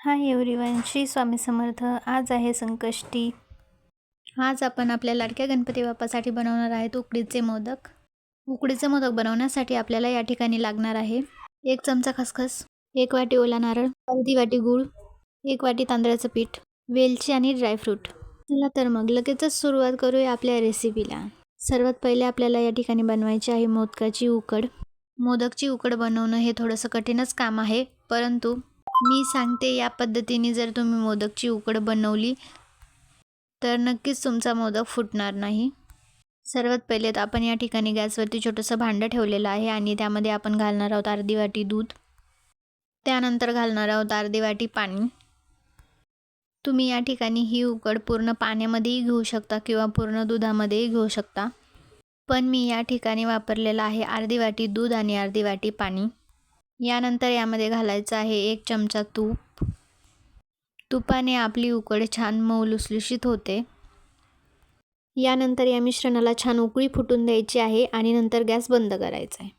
Hi everyone, Shri Swami Samarth. आज आहे संकष्टी. आज आपण आपल्या लाडक्या गणपती बाप्पासाठी बनवणार आहेत उकडीचे मोदक. उकडीचे मोदक बनवण्यासाठी आपल्याला या ठिकाणी लागणार आहे 1 चमचा खसखस, 1 वाटी ओला नारळ, अर्धी वाटी गूळ, 1 वाटी तांदळाचं पीठ, वेलची आणि ड्रायफ्रूट. चला तर मग लगेचच सुरुवात करूया आपल्या रेसिपीला. सर्वात पहिले आपल्याला या ठिकाणी बनवायची आहे मोदकाची उकड. मोदकची उकड बनवणं हे थोडंसं कठीणच काम आहे, परंतु मी सांगते या पद्धतीने जर तुम्ही मोदकची उकड बनवली तर नक्कीच तुमचा मोदक फुटणार नाही. सर्वात पहिले तर आपण या ठिकाणी गॅसवरती छोटंसं भांडं ठेवलेलं आहे आणि त्यामध्ये आपण घालणार आहोत अर्धी वाटी दूध. त्यानंतर घालणार आहोत अर्धी वाटी पाणी. तुम्ही या ठिकाणी ही उकड पूर्ण पाण्यामध्येही घेऊ शकता किंवा पूर्ण दुधामध्येही घेऊ शकता, पण मी या ठिकाणी वापरलेलं आहे अर्धी वाटी दूध आणि अर्धी वाटी पाणी. यानंतर यामध्ये घालायचं आहे 1 चमचा तूप. तुपाने आपली उकड छान मऊ लुसलुशीत होते. यानंतर या मिश्रणाला छान उकळी फुटून द्यायची आहे आणि नंतर गॅस बंद करायचा आहे.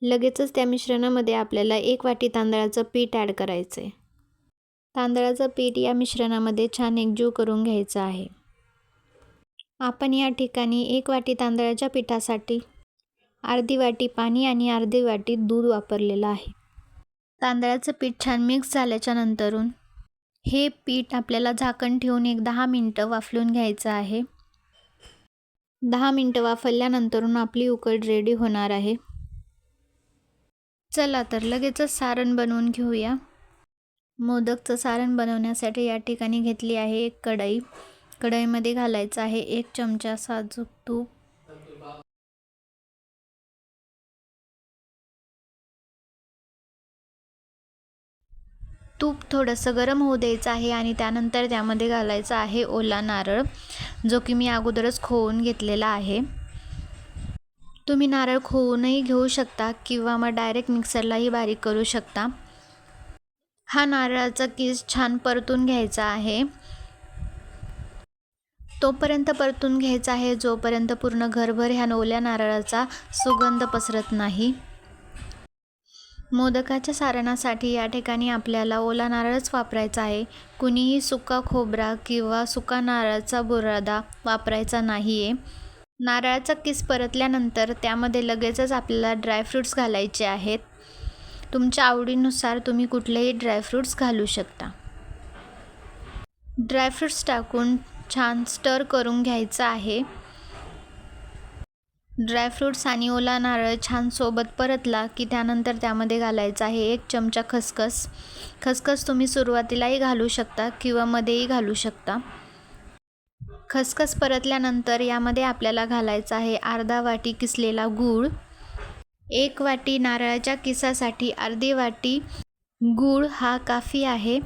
लगेचच त्या मिश्रणामध्ये आपल्याला 1 वाटी तांदळाचं पीठ ॲड करायचं आहे. तांदळाचं पीठ या मिश्रणामध्ये छान एकजीव करून घ्यायचं आहे. आपण या ठिकाणी 1 वाटी तांदळाच्या पिठासाठी अर्धी वाटी पाणी आणि अर्धी वाटी दूध वापरलेलं आहे. तांदळाचं पीठ छान मिक्स झाल्याच्या नंतरून हे पीठ आपल्याला झाकण ठेवून 10 मिनिटं वाफलून घ्यायचं आहे. 10 मिनिटं वाफल्यानंतरून आपली उकड रेडी होणार आहे. चला तर लगेचच सारण बनवून घेऊया. मोदकचं सारण बनवण्यासाठी या ठिकाणी घेतली आहे 1 कढई. कढईमध्ये घालायचं आहे 1 चमचा साजूक तूप. तूप थोडंसं गरम होऊ द्यायचं आहे आणि त्यानंतर त्यामध्ये घालायचा आहे ओला नारळ, जो की मी अगोदरच खोवून घेतलेला आहे. तुम्ही नारळ खोवूनही घेऊ शकता किंवा मग डायरेक्ट मिक्सरलाही बारीक करू शकता. हा नारळाचा किस छान परतून घ्यायचा आहे. तोपर्यंत परतून घ्यायचा आहे जोपर्यंत पूर्ण घरभर ह्या ओल्या नारळाचा सुगंध पसरत नाही. मोदकाच्या सारणासाठी या ठिकाणी आपल्याला ओला नारळच वापरायचा आहे. कुणीही सुका खोबरा किंवा सुका नारळाचा बुरादा वापरायचा नाही आहे. नारळाचा किस परतल्यानंतर त्यामध्ये लगेचच आपल्याला ड्रायफ्रूट्स घालायचे आहेत. तुमच्या आवडीनुसार तुम्ही कुठलेही ड्रायफ्रूट्स घालू शकता. ड्रायफ्रूट्स टाकून छान स्टर करून घ्यायचं आहे. ड्रायफ्रूट्स आणि ओला नारळ छान सोबत परतला की त्यानंतर त्यामध्ये घालायचा आहे 1 चमचा खसखस. खसखस तुम्ही सुरुवातीलाही घालू शकता किंवा मध्येही घालू शकता. खसखस परतल्यानंतर यामध्ये आपल्याला घालायचा आहे अर्धा वाटी किसलेला गूळ. 1 वाटी नारळाच्या किसासाठी अर्धी वाटी गूळ हा काफी आहे.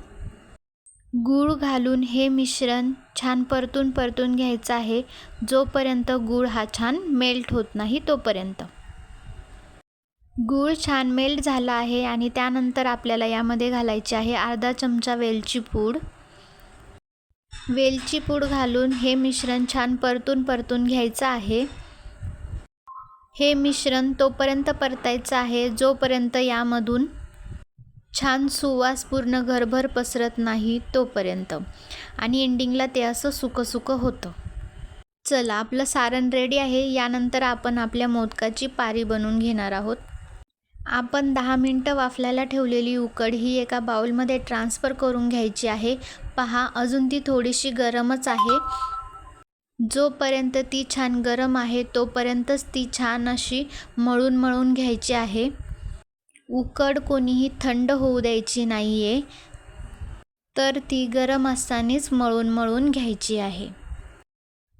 गूळ घालून हे मिश्रण छान परतून घ्यायचं आहे जोपर्यंत गूळ हा छान मेल्ट होत नाही तोपर्यंत. गूळ छान मेल्ट झाला आहे आणि त्यानंतर आपल्याला यामध्ये घालायची आहे अर्धा चमचा वेलची पूड. वेलची पूड घालून हे मिश्रण छान परतून घ्यायचं आहे. हे मिश्रण तोपर्यंत परतायचं आहे जोपर्यंत यामधून छान सुवास पूर्ण घरभर पसरत नाही तोपर्यंत आणि एंडिंगला ते असं सुकं होतं. चला आपलं सारण रेडी आहे. यानंतर आपण आपल्या मोदकाची पारी बनवून घेणार आहोत. आपण 10 मिनिटं वाफलायला ठेवलेली उकड ही एका बाउलमध्ये ट्रान्सफर करून घ्यायची आहे. पहा अजून ती थोडीशी गरमच आहे. जोपर्यंत ती छान गरम आहे तोपर्यंतच ती छान अशी मळून घ्यायची आहे. उकड कोणीही थंड होऊ द्यायची नाही आहे, तर ती गरम असतानाच मळून घ्यायची आहे.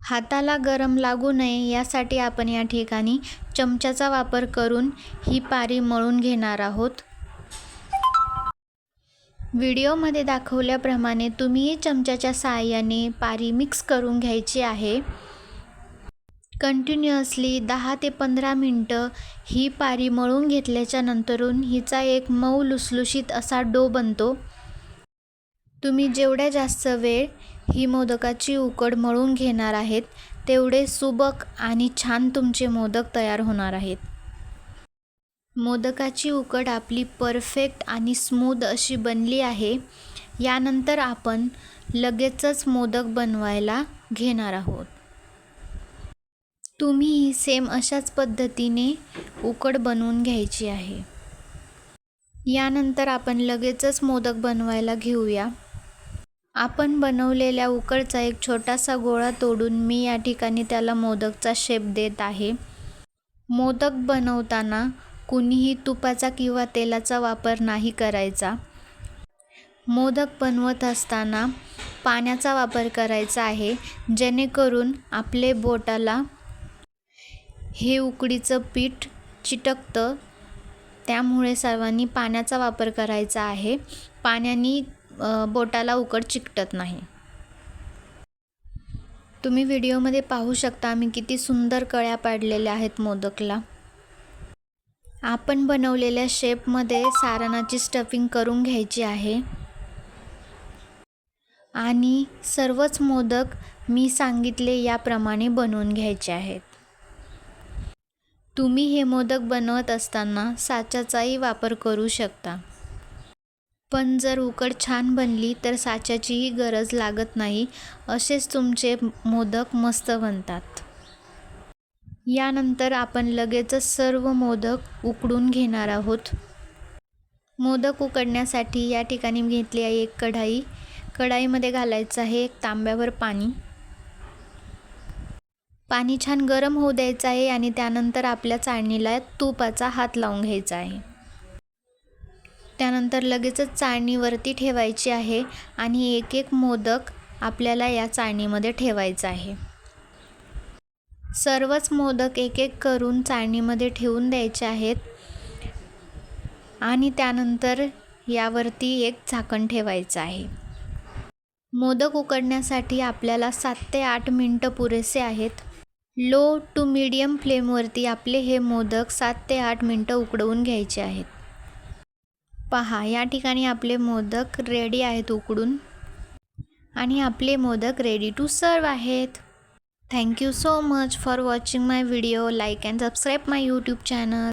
हाताला गरम लागू नये यासाठी आपण या ठिकाणी चमच्याचा वापर करून ही पारी मळून घेणार आहोत. व्हिडिओमध्ये दाखवल्याप्रमाणे तुम्हीही चमच्याच्या साहाय्याने पारी मिक्स करून घ्यायची आहे. कंटिन्युअसली 10 ते 15 मिनिटं ही पारी मळून घेतल्याच्या नंतरून हिचा एक मऊ लुसलुशीत असा डो बनतो. तुम्ही जेवढ्या जास्त वेळ ही मोदकाची उकड मळून घेणार आहेत तेवढे सुबक आणि छान तुमचे मोदक तयार होणार आहेत. मोदकाची उकड आपली परफेक्ट आणि स्मूथ अशी बनली आहे. यानंतर आपण लगेचच मोदक बनवायला घेणार आहोत. तुम्ही सेम अशाच पद्धतीने उकड बनवून घ्यायची आहे. यानंतर आपण लगेचच मोदक बनवायला घेऊया. आपण बनवलेल्या उकडचा एक छोटासा गोळा तोडून मी या ठिकाणी त्याला मोदकचा शेप देत आहे. मोदक बनवताना कुणीही तुपाचा किंवा तेलाचा वापर नाही करायचा. मोदक बनवत असताना पाण्याचा वापर करायचा आहे, जेणेकरून आपले बोटाला हे उकडीचं पीठ चिटकतं. त्यामुळे सर्वांनी पाण्याचा वापर करायचा आहे. पाण्याने बोटाला उकड चिकटत नाही. तुम्ही व्हिडिओमध्ये पाहू शकता मी किती सुंदर कळ्या पाडलेल्या आहेत मोदकला. आपण बनवलेल्या शेपमध्ये सारणाची स्टफिंग करून घ्यायची आहे आणि सर्वच मोदक मी सांगितले याप्रमाणे बनवून घ्यायचे आहेत. तुम्ही हे मोदक बनवत असताना साच्याचाही वापर करू शकता. पण जर उकड छान बनली तर साच्याचीही गरज लागत नाही. असेच तुमचे मोदक मस्त बनतात. यानंतर आपण लगेचच सर्व मोदक उकडून घेणार आहोत. मोदक उकडण्यासाठी या ठिकाणी मी घेतली आहे एक कढाई. कढाईमध्ये घालायचं आहे एक तांब्यावर पाणी. पाणी छान गरम होऊ द्यायचं आहे आणि त्यानंतर आपल्या चाळणीला तुपाचा हात लावून घ्यायचा आहे. त्यानंतर लगेचच चाळणीवरती ठेवायची आहे आणि एक एक मोदक आपल्याला या चाळणीमध्ये ठेवायचा आहे. सर्वच मोदक एक एक करून चाळणीमध्ये ठेवून द्यायचे आहेत आणि त्यानंतर यावरती एक झाकण ठेवायचं आहे. मोदक उकडण्यासाठी आपल्याला 7 ते 8 मिनिटं पुरेसे आहेत. लो टू मीडियम फ्लेमवरती आपले हे मोदक 7 ते 8 मिनिटं उकडवून घ्यायचे आहेत. पहा, या ठिकाणी आपले मोदक रेडी आहेत उकडून आणि आपले मोदक रेडी टू सर्व आहेत. Thank you so much for watching my video. Like and subscribe my YouTube channel.